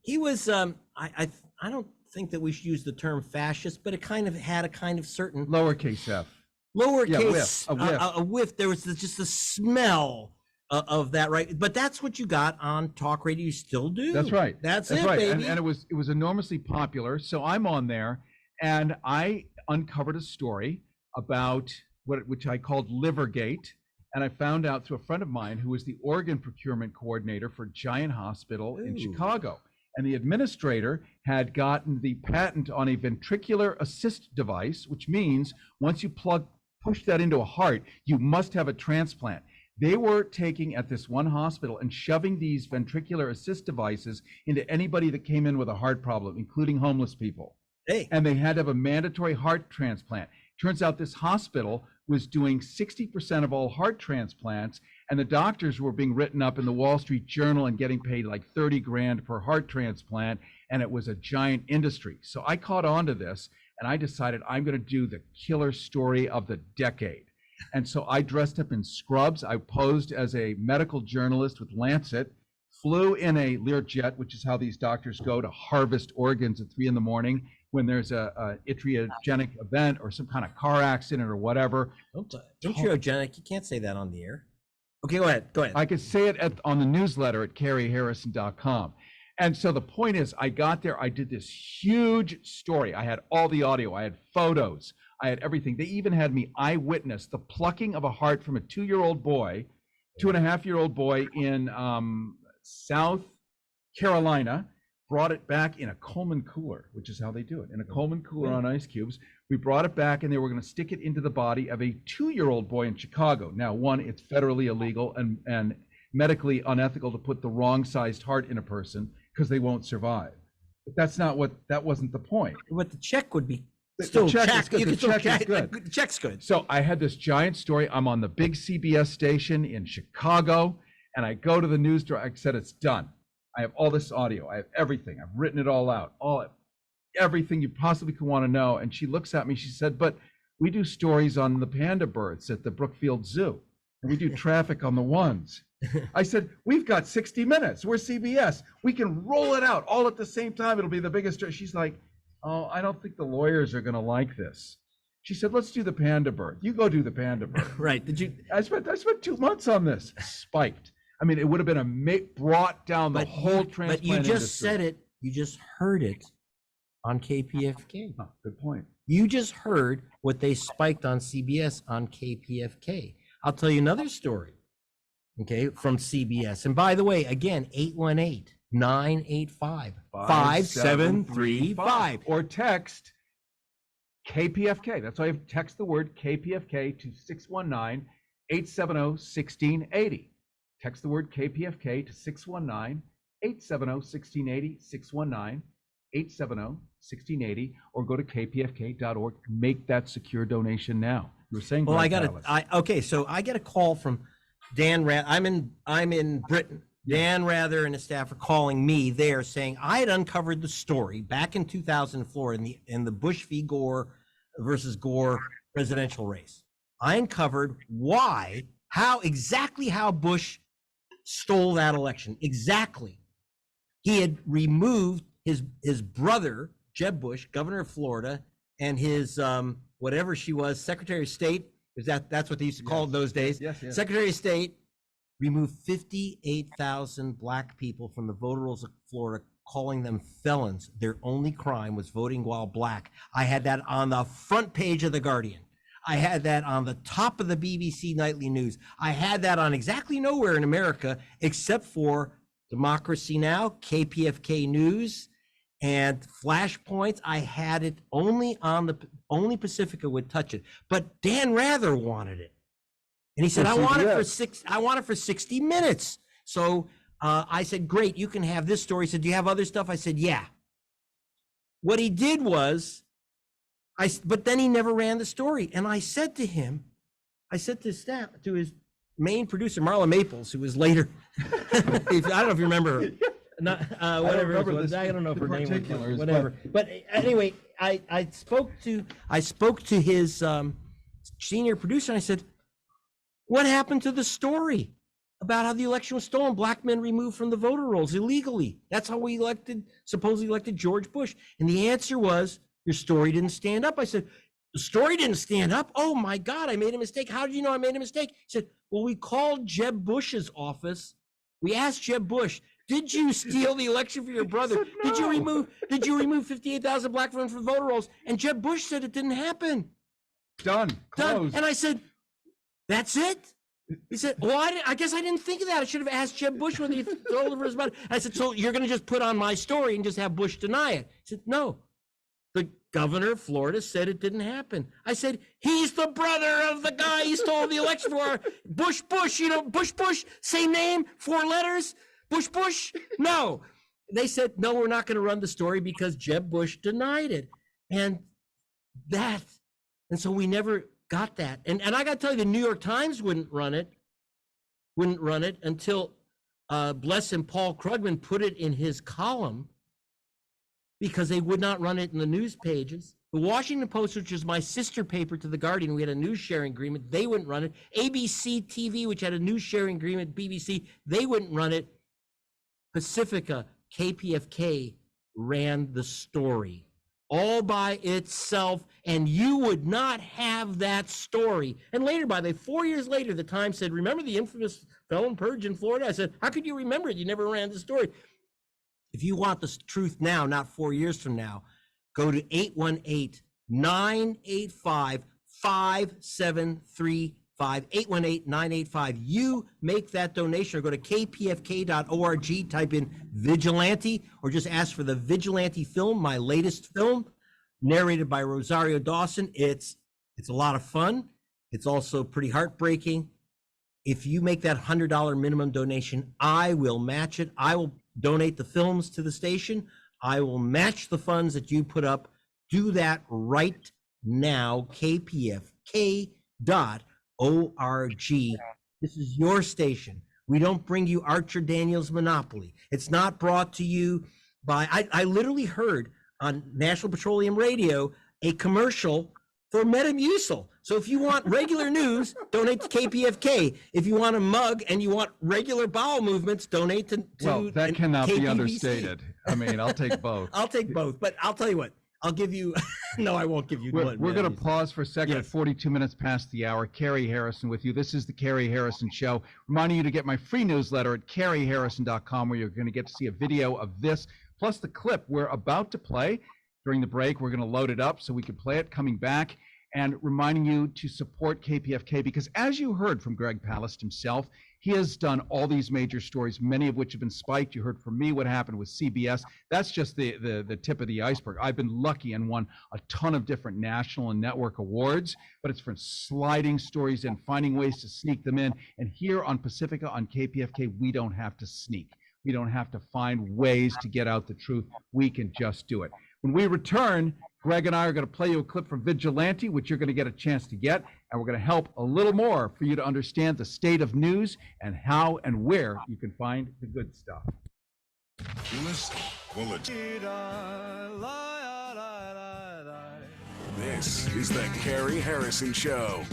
he was, I don't think that we should use the term fascist, but it kind of had a kind of certain lowercase f. Lowercase, yeah, a whiff. There was just a smell of that, right? But that's what you got on talk radio. You still do. That's right. That's it, right. Baby. And it was enormously popular. So I'm on there, and I uncovered a story about which I called Livergate, and I found out through a friend of mine who was the organ procurement coordinator for Giant Hospital in Chicago. And the administrator had gotten the patent on a ventricular assist device, which means once you push that into a heart, you must have a transplant. They were taking at this one hospital and shoving these ventricular assist devices into anybody that came in with a heart problem, including homeless people. Hey. And they had to have a mandatory heart transplant. Turns out this hospital was doing 60% of all heart transplants, and the doctors were being written up in the Wall Street Journal and getting paid like 30 grand per heart transplant, and it was a giant industry. So I caught on to this, and I decided I'm going to do the killer story of the decade. And so I dressed up in scrubs. I posed as a medical journalist with Lancet, flew in a Learjet, which is how these doctors go to harvest organs at 3 a.m. when there's a iatrogenic event or some kind of car accident or whatever. Iatrogenic, you can't say that on the air. Okay, go ahead. I could say it on the newsletter at CaryHarrison.com. And so the point is, I got there, I did this huge story. I had all the audio, I had photos, I had everything. They even had me eyewitness the plucking of a heart from a 2-year-old boy, 2.5-year-old boy in South Carolina, brought it back in a Coleman cooler, which is how they do it, in a Coleman cooler on ice cubes. We brought it back, and they were going to stick it into the body of a 2-year-old boy in Chicago. Now, one, it's federally illegal and medically unethical to put the wrong-sized heart in a person because they won't survive. But that wasn't the point. But the check would be still check. The check is good. The check's good. So I had this giant story. I'm on the big CBS station in Chicago, and I go to the news director. I said, it's done. I have all this audio. I have everything. I've written it all out. Everything you possibly could want to know. And she looks at me. She said, but we do stories on the panda birds at the Brookfield Zoo, and we do traffic on the ones. I said, we've got 60 minutes. We're CBS. We can roll it out all at the same time. It'll be the biggest story. She's like, oh, I don't think the lawyers are going to like this. She said, let's do the panda bird. You go do the panda bird. Right. Did you? I spent 2 months on this. Spiked. I mean, it would have been brought down the whole transplant But you just industry. said it. You just heard it on KPFK. Oh, good point. You just heard what they spiked on CBS on KPFK. I'll tell you another story, okay, from CBS. And by the way, again, 818-985-5735. Or text KPFK. That's why you text the word KPFK to 619-870-1680. Text the word KPFK to 619-870-1680, 619-870-1680, or go to kpfk.org. Make that secure donation now. You were saying, well, okay, so I get a call from Dan Rather. I'm in Britain. Dan Rather and his staff are calling me there saying I had uncovered the story back in 2004 in the Bush v. Gore versus Gore presidential race. I uncovered how Bush stole that election. Exactly. He had removed his brother, Jeb Bush, governor of Florida, and his whatever she was, Secretary of State, because that's what they used to call it those days. Yes. Secretary of State removed 58,000 black people from the voter rolls of Florida, calling them felons. Their only crime was voting while black. I had that on the front page of The Guardian. I had that on the top of the BBC Nightly News. I had that on exactly nowhere in America except for Democracy Now!, KPFK News, and Flashpoints. I had it only Pacifica would touch it. But Dan Rather wanted it. And he said, I want it for 60 minutes. So I said, great, you can have this story. He said, do you have other stuff? I said, yeah. What he did was, but then he never ran the story. And I said to him, to staff, to his main producer, Marla Maples, who was later, I don't know if you remember her. Whatever. I don't know if her name was whatever. But anyway, I spoke to his senior producer, and I said, what happened to the story about how the election was stolen, black men removed from the voter rolls illegally? That's how we supposedly elected George Bush. And the answer was, your story didn't stand up. I said, the story didn't stand up? Oh my God, I made a mistake. How did you know I made a mistake? He said, well, we called Jeb Bush's office. We asked Jeb Bush, did you steal the election for your brother? Said, no. Did you remove 58,000 black men from voter rolls? And Jeb Bush said it didn't happen. Done. Closed. And I said, that's it? He said, well, I guess I didn't think of that. I should have asked Jeb Bush whether he stole it for his brother. I said, so you're going to just put on my story and just have Bush deny it? He said, no. The governor of Florida said it didn't happen. I said, he's the brother of the guy he stole the election for. Bush, Bush, same name, 4 letters. Bush, no. They said, no, we're not going to run the story because Jeb Bush denied it. And so we never got that. And I got to tell you, the New York Times wouldn't run it until, bless him, Paul Krugman put it in his column, because they would not run it in the news pages. The Washington Post, which is my sister paper to The Guardian, we had a news sharing agreement, they wouldn't run it. ABC TV, which had a news sharing agreement, BBC, they wouldn't run it. Pacifica, KPFK, ran the story all by itself, and you would not have that story. And later, 4 years later, the Times said, remember the infamous felon purge in Florida? I said, how could you remember it? You never ran the story. If you want the truth now, not 4 years from now, go to 818-985-5735, 818-985. You make that donation, or go to kpfk.org, type in vigilante, or just ask for the Vigilante film, my latest film, narrated by Rosario Dawson. It's a lot of fun. It's also pretty heartbreaking. If you make that $100 minimum donation, I will match it. I will donate the films to the station. I will match the funds that you put up. Do that right now, kpfk.org. This is your station. We don't bring you Archer Daniels Monopoly. It's not brought to you by, I literally heard on National Petroleum Radio a commercial for Metamucil. So if you want regular news, donate to KPFK. If you want a mug and you want regular bowel movements, donate to well, that cannot KPBC. Be understated. I mean, I'll take both. I'll take both, but I'll tell you what, I'll give you, no, I won't give you one. We're going to pause for a second Yes. at 42 minutes past the hour. Cary Harrison with you. This is the Cary Harrison Show. Reminding you to get my free newsletter at caryharrison.com, where you're going to get to see a video of this, plus the clip we're about to play. During the break, we're going to load it up so we can play it coming back, and reminding you to support KPFK, because as you heard from Greg Palast himself, he has done all these major stories, many of which have been spiked. You heard from me what happened with CBS. That's just the tip of the iceberg. I've been lucky and won a ton of different national and network awards, but it's for sliding stories and finding ways to sneak them in. And here on Pacifica, on KPFK, we don't have to sneak. We don't have to find ways to get out the truth. We can just do it. When we return, Greg and I are going to play you a clip from Vigilante, which you're going to get a chance to get, and we're going to help a little more for you to understand the state of news and how and where you can find the good stuff. This is the Cary Harrison Show.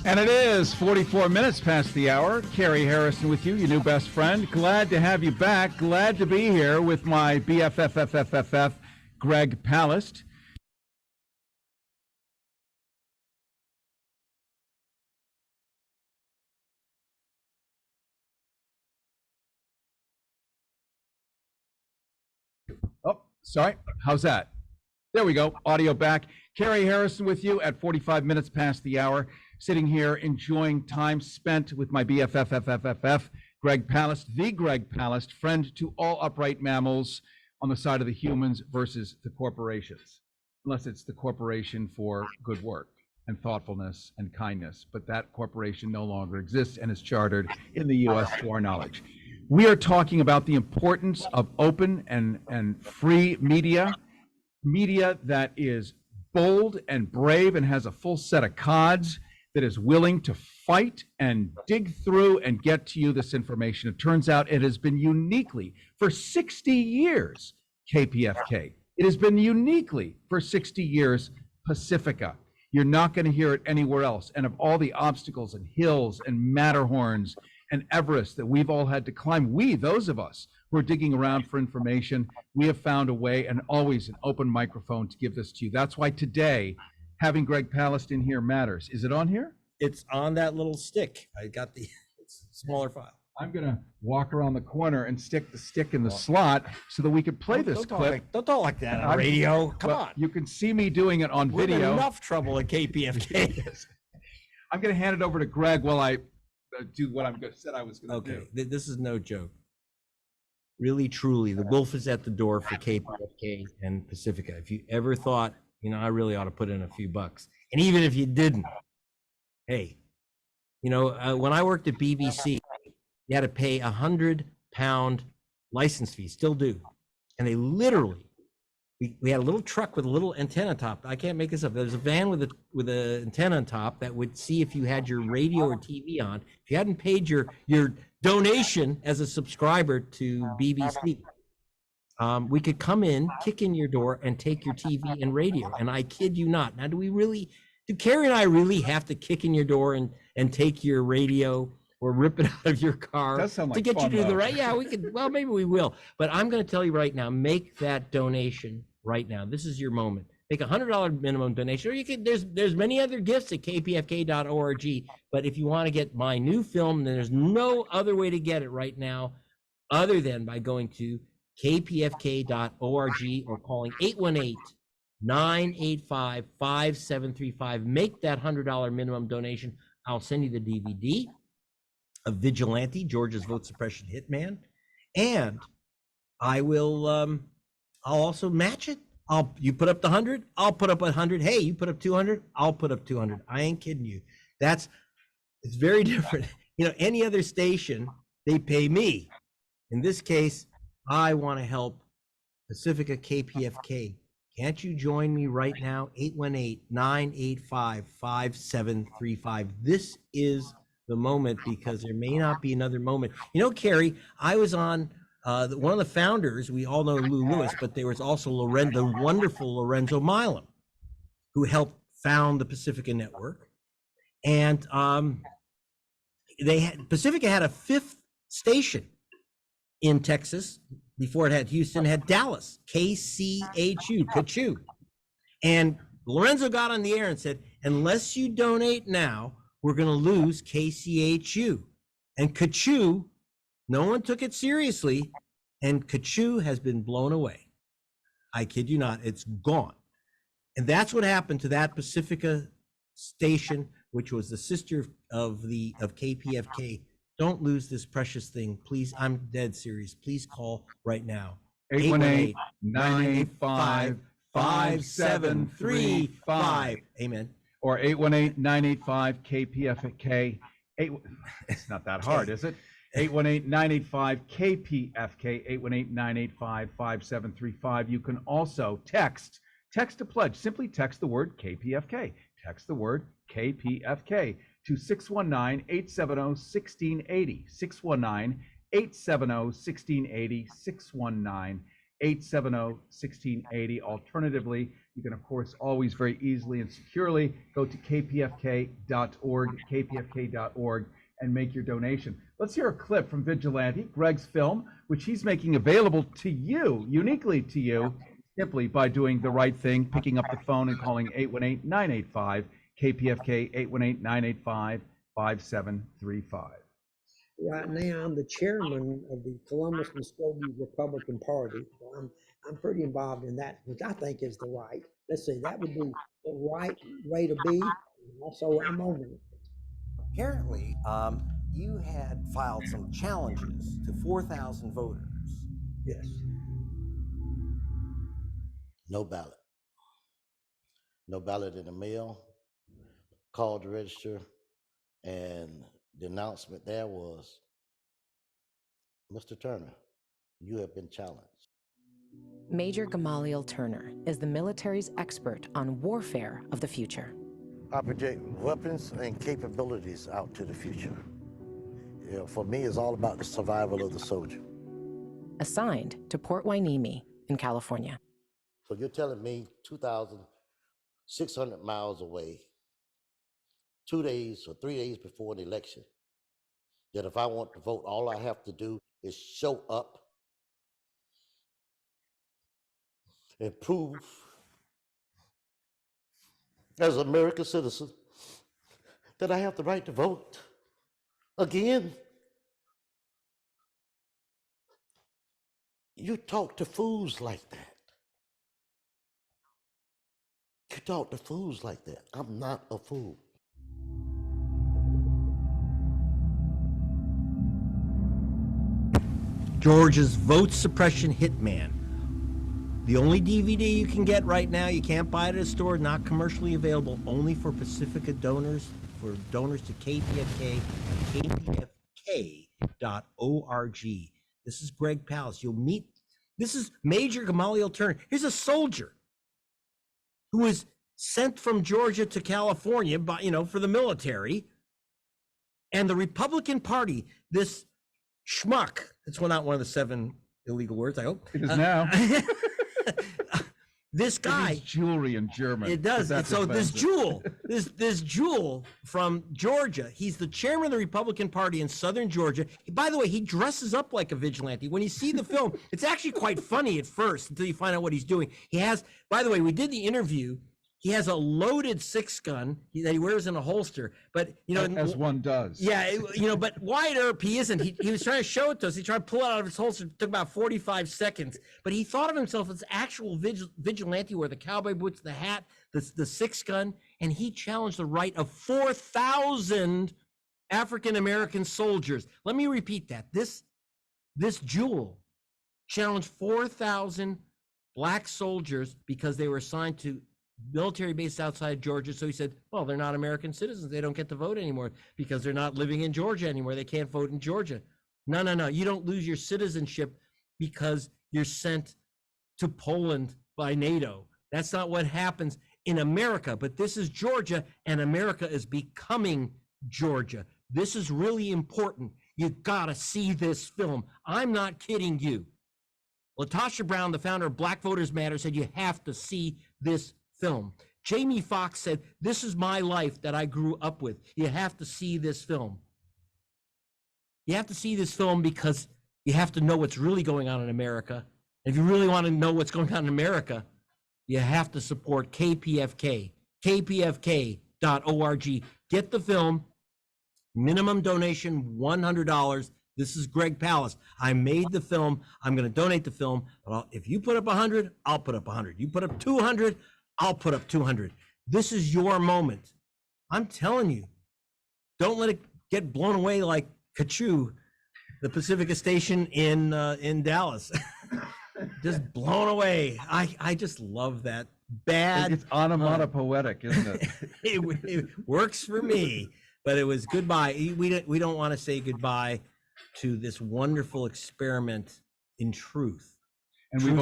And it is 44 minutes past the hour. Cary Harrison with you, your new best friend. Glad to have you back. Glad to be here with my BFFFFFF, Greg Palast. Oh, sorry. How's that? There we go. Audio back. Cary Harrison with you at 45 minutes past the hour. Sitting here enjoying time spent with my BFFFFF, Greg Palast, the Greg Palast, friend to all upright mammals on the side of the humans versus the corporations. Unless it's the corporation for good work and thoughtfulness and kindness. But that corporation no longer exists and is chartered in the U.S. to our knowledge. We are talking about the importance of open and free media, media that is bold and brave and has a full set of cards, that is willing to fight and dig through and get to you this information. It turns out it has been uniquely, for 60 years, KPFK. It has been uniquely, for 60 years, Pacifica. You're not going to hear it anywhere else. And of all the obstacles and hills and Matterhorns and Everest that we've all had to climb, those of us who are digging around for information, we have found a way, and always an open microphone to give this to you. That's why today, having Greg Palast in here matters. Is it on here? It's on that little stick. I got the smaller file. I'm going to walk around the corner and stick the stick in the slot so that we could play this clip. Don't talk like that on radio. Come on. You can see me doing it on We're video. in enough trouble at KPFK. I'm going to hand it over to Greg while I do what I said I was going to do. Okay, this is no joke. Really, truly, the wolf is at the door for KPFK and Pacifica. If you ever thought, I really ought to put in a few bucks. And even if you didn't, hey, when I worked at BBC, you had to pay £100 license fee, still do. And they literally, we had a little truck with a little antenna top. I can't make this up. There's a van with an antenna on top that would see if you had your radio or TV on. If you hadn't paid your donation as a subscriber to BBC, we could come in, kick in your door, and take your TV and radio. And I kid you not. Now, do Cary and I really have to kick in your door and take your radio or rip it out of your car like to get fun, you to though. the right? Yeah, we could. Well, maybe we will. But I'm going to tell you right now, make that donation right now. This is your moment. Make a $100 minimum donation, or you can. There's many other gifts at kpfk.org. But if you want to get my new film, then there's no other way to get it right now, other than by going to kpfk.org or calling 818-985-5735. Make that $100 minimum donation. I'll send you the DVD of Vigilante, Georgia's vote suppression hitman, and I will. I'll also match it. You put up the 100, I'll put up 100. Hey, you put up 200, I'll put up 200. I ain't kidding you. It's very different. Any other station, they pay me. In this case, I want to help Pacifica KPFK. Can't you join me right now? 818-985-5735. This is the moment, because there may not be another moment. Cary, I was on one of the founders. We all know Lou Lewis, but there was also the wonderful Lorenzo Milam, who helped found the Pacifica Network. And Pacifica had a fifth station in Texas. Before it had Houston, it had Dallas, KCHU, Kachu. And Lorenzo got on the air and said, unless you donate now, we're going to lose KCHU. And Kachu, no one took it seriously, and Kachu has been blown away. I kid you not, it's gone. And that's what happened to that Pacifica station, which was the sister of KPFK. Don't lose this precious thing, please. I'm dead serious. Please call right now. 818-985-5735. Amen. Or 818-985-KPFK. It's not that hard, is it? 818-985-KPFK, 818-985-5735. You can also text a pledge. Simply text the word KPFK. Text the word KPFK to 619-870-1680. 619-870-1680. 619-870-1680. Alternatively, You can, of course, always very easily and securely go to kpfk.org, kpfk.org, and make your donation. Let's hear a clip from Vigilante, Greg's film, which he's making available to you, uniquely to you, simply by doing the right thing, picking up the phone and calling 818-985 KPFK, 818-985-5735. Right now, I'm the chairman of the Columbus Muskogee Republican Party. So I'm pretty involved in that, which I think is the right. Let's see, that would be the right way to be. Also, I'm over it. Apparently, you had filed some challenges to 4,000 voters. Yes. No ballot. No ballot in the mail. Called to register, and the announcement there was, Mr. Turner, you have been challenged. Major Gamaliel Turner is the military's expert on warfare of the future. I project weapons and capabilities out to the future. You know, for me, it's all about the survival of the soldier. Assigned to Port Hueneme in California. So you're telling me 2,600 miles away, 2 days or 3 days before the election, that if I want to vote, all I have to do is show up and prove as an American citizen that I have the right to vote again? You talk to fools like that. You talk to fools like that. I'm not a fool. Georgia's vote suppression hitman. The only DVD you can get right now, you can't buy it at a store, not commercially available, only for Pacifica donors, for donors to KPFK, kpfk.org. This is Greg Palast. You'll meet, this is Major Gamaliel Turner. Here's a soldier who was sent from Georgia to California by, for the military. And the Republican Party, this schmuck, it's not one of the 7 illegal words, I hope. It is now. This guy. It means jewelry in German. It does. And so offensive. this Jewel from Georgia, he's the chairman of the Republican Party in Southern Georgia. By the way, he dresses up like a vigilante. When you see the film, it's actually quite funny at first until you find out what he's doing. He has, by the way, we did the interview. He has a loaded 6-gun that he wears in a holster, but as one does. Yeah, but Wyatt Earp, he isn't. He was trying to show it to us. He tried to pull it out of his holster. It took about 45 seconds, but he thought of himself as actual vigilante, where the cowboy boots, the hat, the 6-gun, and he challenged the right of 4,000 African American soldiers. Let me repeat that. This Jewel challenged 4,000 black soldiers because they were assigned to military base outside Georgia. So he said, well, they're not American citizens. They don't get to vote anymore because they're not living in Georgia anymore. They can't vote in Georgia. No. You don't lose your citizenship because you're sent to Poland by NATO. That's not what happens in America. But this is Georgia, and America is becoming Georgia. This is really important. You gotta see this film. I'm not kidding you. Latasha Brown, the founder of Black Voters Matter, said you have to see this film. Jamie Foxx said, this is my life that I grew up with. You have to see this film. You have to see this film because you have to know what's really going on in America. If you really want to know what's going on in America, you have to support KPFK, kpfk.org. Get the film, minimum donation $100. This is Greg Palast. I made the film. I'm going to donate the film. But if you put up 100, I'll put up 100. You put up 200, I'll put up 200. This is your moment. I'm telling you, don't let it get blown away like Kachu, the Pacifica station in Dallas. Just blown away. I just love that. It's onomatopoetic, isn't it? It works for me. But it was goodbye. We don't want to say goodbye to this wonderful experiment in truth. And we've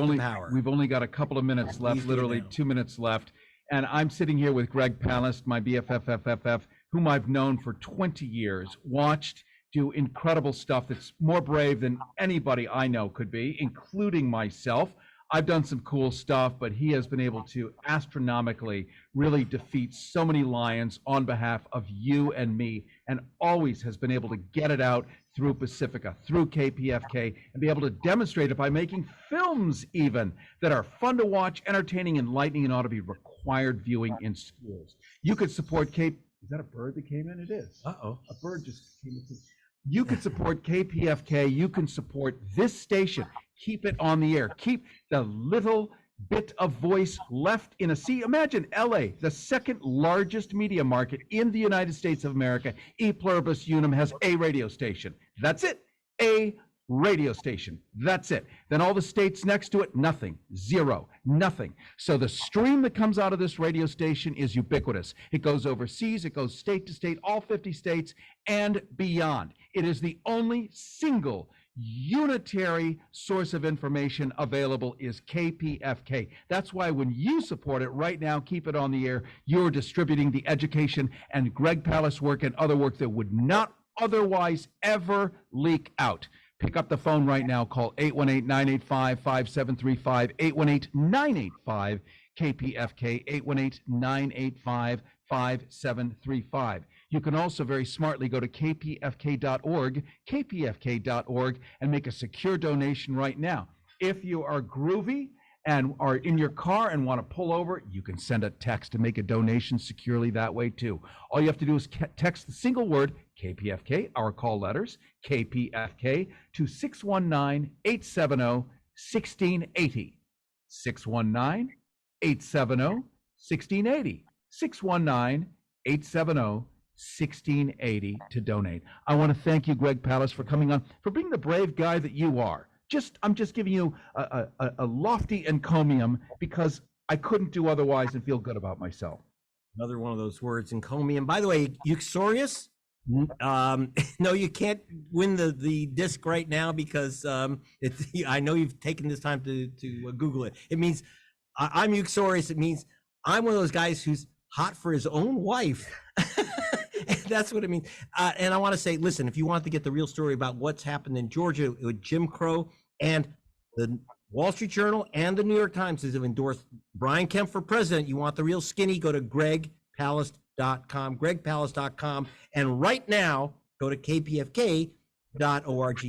only got a couple of minutes left, literally 2 minutes left. And I'm sitting here with Greg Palast, my BFF, whom I've known for 20 years, watched do incredible stuff that's more brave than anybody I know could be, including myself. I've done some cool stuff, but he has been able to astronomically really defeat so many lions on behalf of you and me, and always has been able to get it out through Pacifica, through KPFK, and be able to demonstrate it by making films even that are fun to watch, entertaining, enlightening, and ought to be required viewing in schools. You could support Is that a bird that came in? It is. Uh-oh. A bird just came in. You can support KPFK. You can support this station. Keep it on the air. Keep the little bit of voice left in a sea. Imagine LA, the second largest media market in the United States of America. E pluribus unum has a radio station. That's it. A radio station. That's it. Then all the states next to it, nothing, zero, nothing. So the stream that comes out of this radio station is ubiquitous. It goes overseas, it goes state to state, all 50 states and beyond. It is the only single unitary source of information available is KPFK. That's why when you support it right now, keep it on the air, you're distributing the education and Greg Palast work and other work that would not otherwise ever leak out. Pick up the phone right now. Call 818-985-5735, 818-985-KPFK, 818-985-5735. You can also very smartly go to kpfk.org, and make a secure donation right now. If you are groovy and are in your car and want to pull over, you can send a text to make a donation securely that way too. All you have to do is text the single word KPFK, our call letters, KPFK, to 619-870-1680. 619-870-1680. 619-870-1680 to donate. I want to thank you, Greg Palast, for coming on, for being the brave guy that you are. I'm just giving you a lofty encomium because I couldn't do otherwise and feel good about myself. Another one of those words, encomium. By the way, Uxorius? No, you can't win the disc right now because I know you've taken this time to Google it. It means I'm Uxorius. It means I'm one of those guys who's hot for his own wife. That's what it means. And I want to say, listen, if you want to get the real story about what's happened in Georgia with Jim Crow, and the Wall Street Journal and the New York Times have endorsed Brian Kemp for president, you want the real skinny, go to gregpalast.com, gregpalast.com. And right now, go to kpfk.org,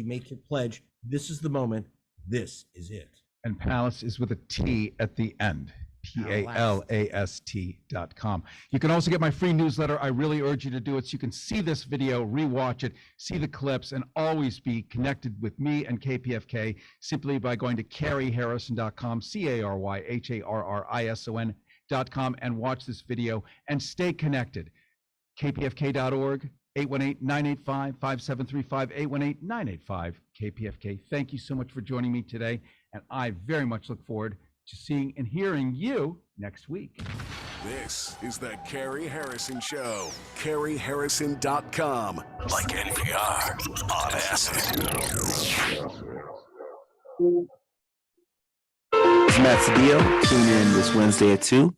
make your pledge. This is the moment. This is it. And Palast is with a T at the end. PALAST.com. You can also get my free newsletter. I really urge you to do it so you can see this video, rewatch it, see the clips, and always be connected with me and KPFK simply by going to CaryHarrison.com, CaryHarrison.com, and watch this video and stay connected. KPFK.org, 818-985-5735, 818-985-KPFK. Thank you so much for joining me today, and I very much look forward to seeing and hearing you next week. This is the Cary Harrison Show. CaryHarrison.com. Like NPR on acid. It's Matt Cedillo. Tune in this Wednesday at 2